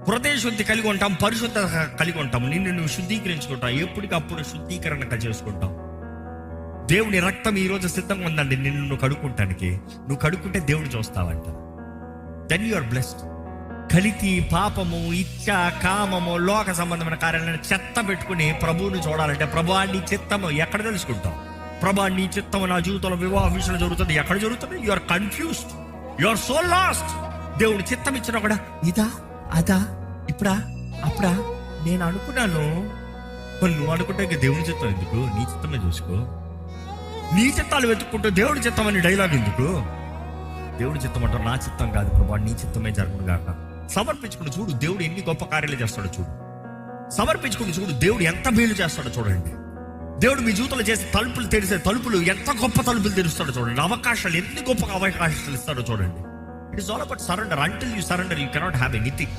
హృదయ శుద్ధి కలిగి ఉంటాం, పరిశుద్ధత కలిగి ఉంటాం. నిన్ను నువ్వు శుద్ధీకరించుకుంటావు, ఎప్పటికప్పుడు శుద్ధీకరణ చేసుకుంటావు. దేవుని రక్తం ఈరోజు సిద్ధంగా ఉందండి నిన్ను నువ్వు కడుక్కుంటానికి. నువ్వు కడుక్కుంటే దేవుడు చూస్తావంట. Then you are blessed. కలితి, పాపము, ఇచ్చ, కామము, లోక సంబంధమైన కార్యాలను చెత్త పెట్టుకుని ప్రభువుని చూడాలంటే, ప్రభువా నీ చిత్తము ఎక్కడ తెలుసుకుంటావు? ప్రభువా నీ చిత్తము నా జీవితంలో వివాహ విషయంలో జరుగుతుంది, ఎక్కడ జరుగుతుంది? You are confused, you are so lost. దేవుడు చిత్తం ఇచ్చినా కూడా ఇదా అదా ఇప్పుడా అప్పుడా నేను అనుకున్నాను. నువ్వు అనుకుంటే ఇంకా దేవుని చిత్తం ఎందుకు? నీ చిత్తమే చూసుకో. నీ చిత్తాలు వెతుక్కుంటూ దేవుడి చిత్తం అని డైలాగ్ ఎందుకు? దేవుడి చిత్తం అంటారు, నా చిత్తం కాదు ప్రభా నీ చిత్తమే జరుగును గాక. సమర్పించుకుని చూడు, దేవుడు ఎన్ని గొప్ప కార్యాలు చేస్తాడో చూడు. సమర్పించుకుని చూడు, దేవుడు ఎంత మేలు చేస్తాడో చూడండి. దేవుడు మీ జీవితంలో చేసే తలుపులు తెరిసే తలుపులు ఎంత గొప్ప తలుపులు తెరుస్తాడో చూడండి. అవకాశాలు ఎన్ని గొప్ప అవకాశాలు ఇస్తాడో చూడండి. It is all about surrender. Until you surrender you cannot have anything.